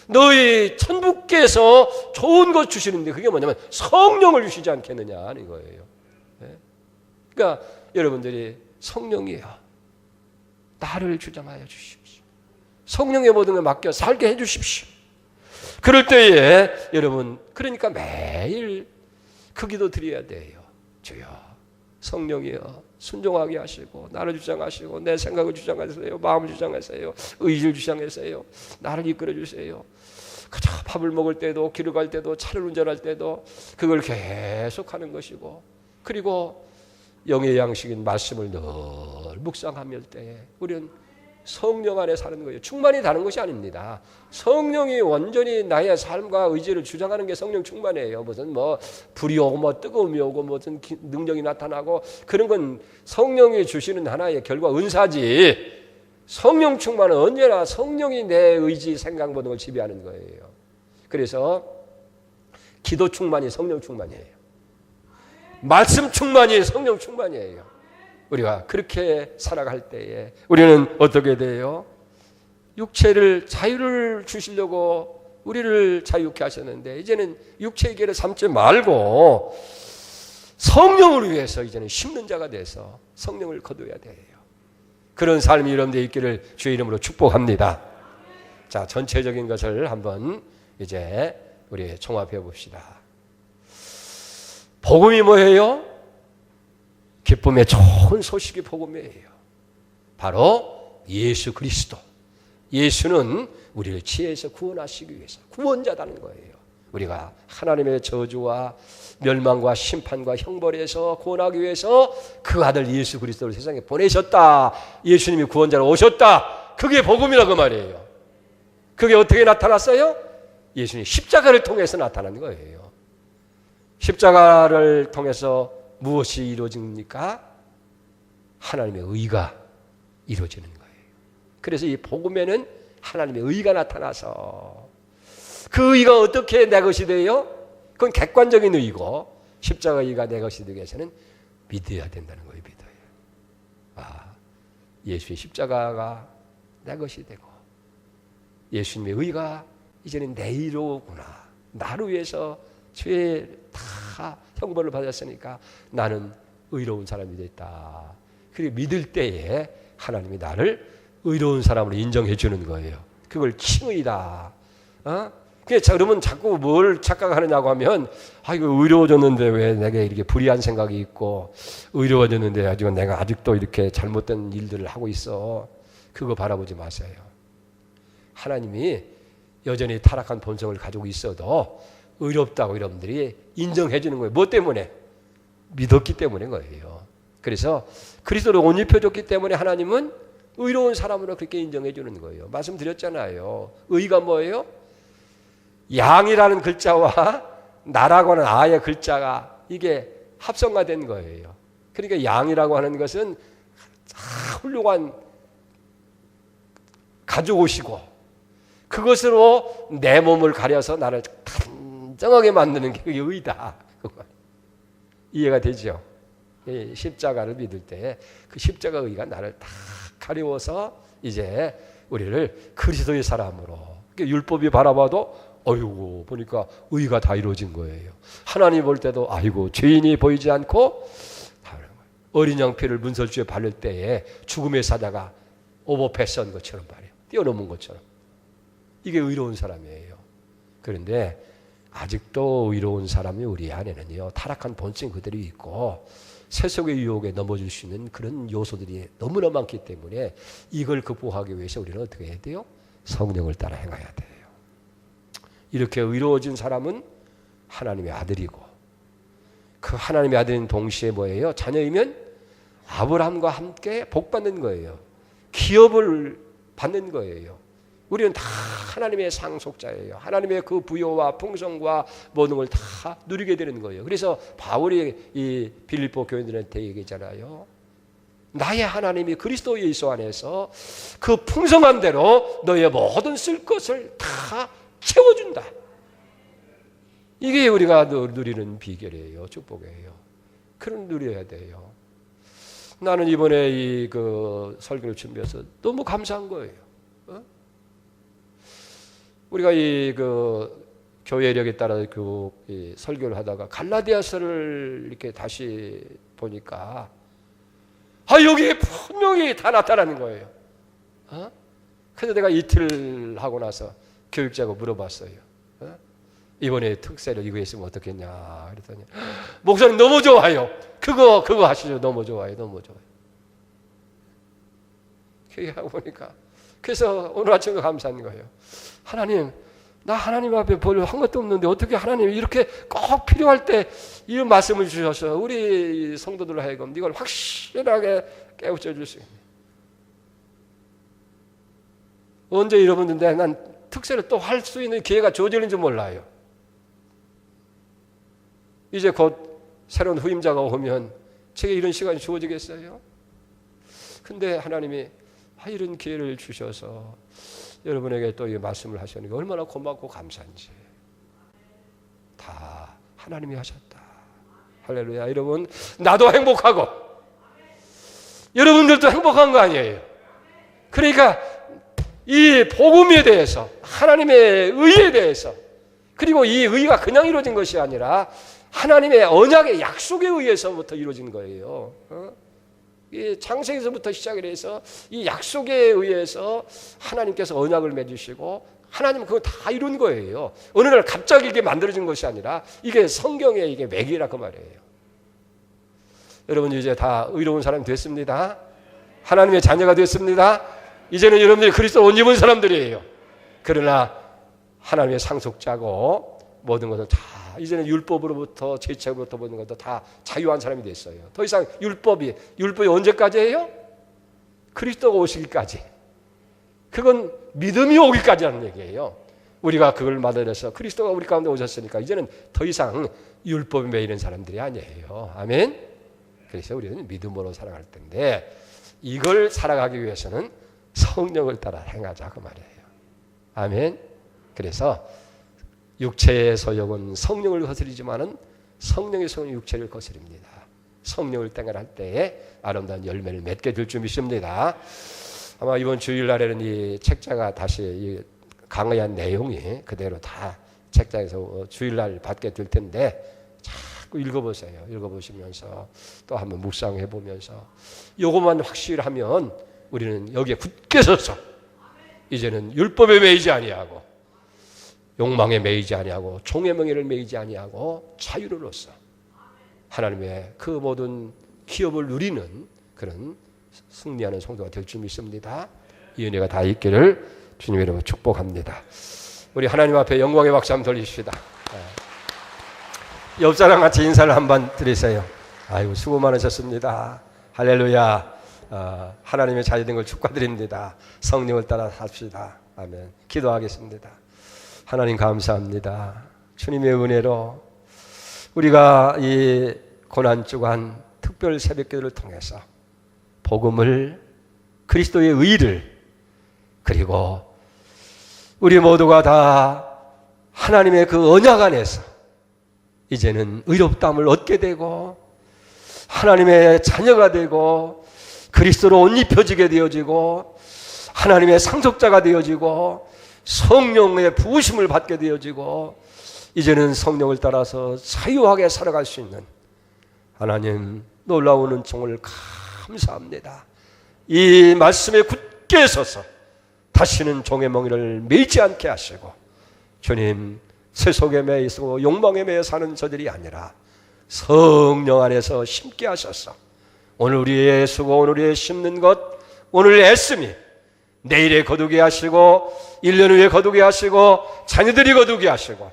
너희 천부께서 좋은 것 주시는데 그게 뭐냐면 성령을 주시지 않겠느냐 하는 거예요. 그러니까 여러분들이 성령이요, 나를 주장하여 주십시오. 성령의 모든 걸 맡겨 살게 해 주십시오. 그럴 때에 여러분 그러니까 매일 그 기도 드려야 돼요. 주여 성령이여 순종하게 하시고 나를 주장하시고 내 생각을 주장하세요. 마음을 주장하세요. 의지를 주장하세요. 나를 이끌어 주세요. 그저 밥을 먹을 때도 길을 갈 때도 차를 운전할 때도 그걸 계속하는 것이고, 그리고 영의 양식인 말씀을 늘 묵상하며 때에 우리는 성령 안에 사는 거예요. 충만이 다른 것이 아닙니다. 성령이 완전히 나의 삶과 의지를 주장하는 게 성령 충만이에요. 무슨 뭐 불이 오고 뭐 뜨거움이 오고 무슨 능력이 나타나고 그런 건 성령이 주시는 하나의 결과 은사지. 성령 충만은 언제나 성령이 내 의지 생각 모든 걸 지배하는 거예요. 그래서 기도 충만이 성령 충만이에요. 말씀 충만이 성령 충만이에요. 우리가 그렇게 살아갈 때에 우리는 어떻게 돼요? 육체를 자유를 주시려고 우리를 자유케 하셨는데 이제는 육체의 길을 삼지 말고 성령을 위해서 이제는 심는 자가 돼서 성령을 거둬야 돼요. 그런 삶이 여러분들 있기를 주의 이름으로 축복합니다. 자, 전체적인 것을 한번 이제 우리 종합해 봅시다. 복음이 뭐예요? 기쁨의 좋은 소식이 복음이에요. 바로 예수 그리스도. 예수는 우리를 지혜에서 구원하시기 위해서 구원자다는 거예요. 우리가 하나님의 저주와 멸망과 심판과 형벌에서 구원하기 위해서 그 아들 예수 그리스도를 세상에 보내셨다. 예수님이 구원자로 오셨다. 그게 복음이라고 말이에요. 그게 어떻게 나타났어요? 예수님 십자가를 통해서 나타난 거예요. 십자가를 통해서 무엇이 이루어집니까? 하나님의 의가 이루어지는 거예요. 그래서 이 복음에는 하나님의 의가 나타나서 그 의가 어떻게 내 것이 돼요? 그건 객관적인 의고 십자가 의가 내 것이 되기 위해서는 믿어야 된다는 거예요. 믿어요. 아, 예수의 십자가가 내 것이 되고 예수님의 의가 이제는 내 의로구나. 나를 위해서 죄 다 형벌을 받았으니까 나는 의로운 사람이 됐다. 그리고 믿을 때에 하나님이 나를 의로운 사람으로 인정해 주는 거예요. 그걸 칭의다. 그러면 자꾸 뭘 착각하느냐고 하면 이거 의로워졌는데 왜 내게 이렇게 불의한 생각이 있고 의로워졌는데 내가 아직도 이렇게 잘못된 일들을 하고 있어. 그거 바라보지 마세요. 하나님이 여전히 타락한 본성을 가지고 있어도 의롭다고 여러분들이 인정해 주는 거예요. 뭐 때문에? 믿었기 때문인 거예요. 그래서 그리스도를 옷 입혀줬기 때문에 하나님은 의로운 사람으로 그렇게 인정해 주는 거예요. 말씀드렸잖아요. 의가 뭐예요? 양이라는 글자와 나라고 하는 아의 글자가 이게 합성화된 거예요. 그러니까 양이라고 하는 것은 훌륭한 가져오시고 그것으로 내 몸을 가려서 나를 단정하게 만드는 게 의다. 이해가 되죠? 십자가를 믿을 때 그 십자가 의가 나를 다 가려워서 이제 우리를 그리스도의 사람으로 율법이 바라봐도 어이구 보니까 의가 다 이루어진 거예요. 하나님 볼 때도 아이고 죄인이 보이지 않고 어린 양피를 문설주에 바를 때에 죽음의 사자가 오버패스한 것처럼 말이에요. 뛰어넘은 것처럼. 이게 의로운 사람이에요. 그런데 아직도 의로운 사람이 우리 안에는요, 타락한 본性그대로 있고 세속의 유혹에 넘어질 수 있는 그런 요소들이 너무나 많기 때문에 이걸 극복하기 위해서 우리는 어떻게 해야 돼요? 성령을 따라 행해야 돼요. 이렇게 의로워진 사람은 하나님의 아들이고, 그 하나님의 아들인 동시에 뭐예요? 자녀이면 아브라함과 함께 복받는 거예요. 기업을 받는 거예요. 우리는 다 하나님의 상속자예요. 하나님의 그 부요와 풍성과 모든 걸 다 누리게 되는 거예요. 그래서 바울이 이 빌립보 교인들한테 얘기잖아요. 나의 하나님이 그리스도 예수 안에서 그 풍성한 대로 너의 모든 쓸 것을 다 채워준다. 이게 우리가 누리는 비결이에요. 축복이에요. 그런 누려야 돼요. 나는 이번에 이 그 설교를 준비해서 너무 감사한 거예요. 우리가 이 그 교회력에 따라 이 설교를 하다가 갈라디아서를 이렇게 다시 보니까 여기에 분명히 다 나타나는 거예요. 그래서 내가 이틀 하고 나서 교육자하고 물어봤어요. 이번에 특세를 이거 했으면 어떻겠냐 그랬더니 목사님 너무 좋아요. 그거 하시죠. 너무 좋아요. 너무 좋아요. 얘기하고 보니까 그래서 오늘 아침에 감사한 거예요. 하나님, 나 하나님 앞에 뭘 한 것도 없는데 어떻게 하나님이 이렇게 꼭 필요할 때 이 말씀을 주셔서 우리 성도들 하여금 이걸 확실하게 깨우쳐 줄 수 있네. 언제 잃어버렸는데 난 특세를 또 할 수 있는 기회가 주어지는지 몰라요. 이제 곧 새로운 후임자가 오면 제게 이런 시간이 주어지겠어요? 근데 하나님이 이런 기회를 주셔서 여러분에게 또 이 말씀을 하시니까 얼마나 고맙고 감사한지. 다 하나님이 하셨다. 할렐루야. 여러분, 나도 행복하고 여러분들도 행복한 거 아니에요. 그러니까 이 복음에 대해서, 하나님의 의에 대해서, 그리고 이 의가 그냥 이루어진 것이 아니라 하나님의 언약의 약속에 의해서부터 이루어진 거예요. 이 창세기에서부터 시작을 해서 이 약속에 의해서 하나님께서 언약을 맺으시고 하나님은 그거 다 이룬 거예요. 어느 날 갑자기 이게 만들어진 것이 아니라 이게 성경의 이게 맥이라 그 말이에요. 여러분 이제 다 의로운 사람이 됐습니다. 하나님의 자녀가 됐습니다. 이제는 여러분들이 그리스도 옷 입은 사람들이에요. 그러나 하나님의 상속자고 모든 것을 다 이제는 율법으로부터 죄책으로부터 모든 것도 다 자유한 사람이 됐어요. 더 이상 율법이 언제까지예요? 그리스도가 오시기까지. 그건 믿음이 오기까지라는 얘기예요. 우리가 그걸 받아들여서 그리스도가 우리 가운데 오셨으니까 이제는 더 이상 율법에 매이는 사람들이 아니에요. 아멘. 그래서 우리는 믿음으로 살아갈 텐데 이걸 살아가기 위해서는 성령을 따라 행하자 그 말이에요. 아멘. 그래서 육체의 소욕은 성령을 거스리지만은 성령의 소욕은 육체를 거스립니다. 성령을 땡을 때에 아름다운 열매를 맺게 될 줄 믿습니다. 아마 이번 주일날에는 이 책자가 다시 이 강의한 내용이 그대로 다 책자에서 주일날 받게 될 텐데 자꾸 읽어보세요. 읽어보시면서 또 한번 묵상해 보면서 이것만 확실하면 우리는 여기에 굳게 서서 이제는 율법에 매이지 아니하고 욕망에 매이지 아니하고 종의 명예를 매이지 아니하고 자유로서 하나님의 그 모든 기업을 누리는 그런 승리하는 성도가 될 줄 믿습니다. 이 은혜가 다 있기를 주님의 이름으로 축복합니다. 우리 하나님 앞에 영광의 박수 한번 돌리십시다. 옆 사람 같이 인사를 한번 드리세요. 아이고 수고 많으셨습니다. 할렐루야. 하나님의 자유된 걸 축하드립니다. 성령을 따라 삽시다. 아멘. 기도하겠습니다. 하나님 감사합니다. 주님의 은혜로 우리가 이 고난주간 특별 새벽기도를 통해서 복음을, 그리스도의 의를, 그리고 우리 모두가 다 하나님의 그 언약 안에서 이제는 의롭다함을 얻게 되고 하나님의 자녀가 되고 그리스도로 옷 입혀지게 되어지고 하나님의 상속자가 되어지고 성령의 부으심을 받게 되어지고 이제는 성령을 따라서 자유하게 살아갈 수 있는 하나님 놀라운 은총을 감사합니다. 이 말씀에 굳게 서서 다시는 종의 멍에를 밀지 않게 하시고 주님 세속에 매여 있고 욕망에 매여 사는 저들이 아니라 성령 안에서 심게 하셔서 오늘 우리의 수고, 오늘 우리의 심는 것, 오늘 애씀이 내일에 거두게 하시고 1년 후에 거두게 하시고 자녀들이 거두게 하시고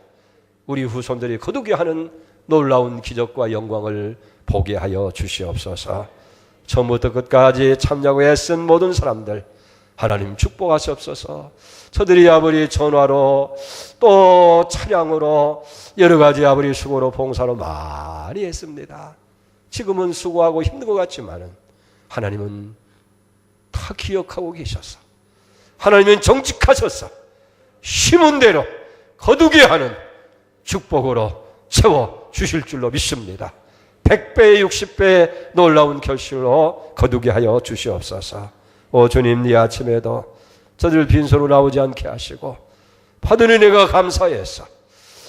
우리 후손들이 거두게 하는 놀라운 기적과 영광을 보게 하여 주시옵소서. 처음부터 끝까지 참여하고 애쓴 모든 사람들 하나님 축복하시옵소서. 저들이 아버지 전화로 또 찬양으로 여러 가지 아버지 수고로 봉사로 많이 했습니다. 지금은 수고하고 힘든 것 같지만은 하나님은 다 기억하고 계셔서 하나님은 정직하셔서 심은 대로 거두게 하는 축복으로 채워 주실 줄로 믿습니다. 100배 60배 놀라운 결실로 거두게 하여 주시옵소서. 오 주님, 이 아침에도 저들 빈손으로 나오지 않게 하시고 받은 은혜가 감사해서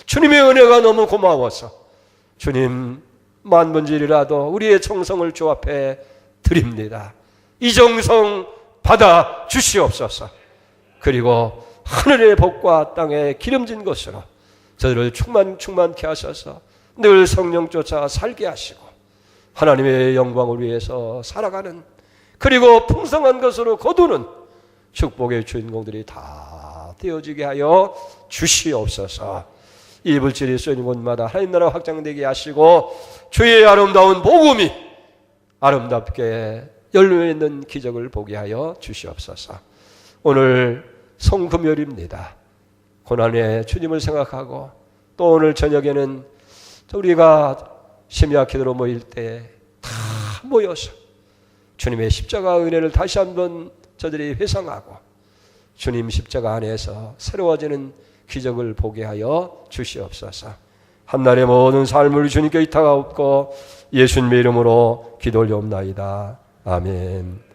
주님의 은혜가 너무 고마워서 주님 만번질이라도 우리의 정성을 주 앞에 드립니다. 이 정성 받아 주시옵소서. 그리고 하늘의 복과 땅의 기름진 것으로 저들을 충만케 하셔서 늘 성령 쫓아 살게 하시고 하나님의 영광을 위해서 살아가는 그리고 풍성한 것으로 거두는 축복의 주인공들이 다 되어지게 하여 주시옵소서. 이 물질이 쏘이는 곳마다 하나님 나라 확장되게 하시고 주의 아름다운 복음이 아름답게 열려있는 기적을 보게 하여 주시옵소서. 오늘 성금요일입니다. 고난의 주님을 생각하고 또 오늘 저녁에는 우리가 심야 기도로 모일 때 다 모여서 주님의 십자가 은혜를 다시 한번 저들이 회상하고 주님 십자가 안에서 새로워지는 기적을 보게 하여 주시옵소서. 한날의 모든 삶을 주님께 의탁하옵고 예수님의 이름으로 기도 올려옵나이다. 아멘.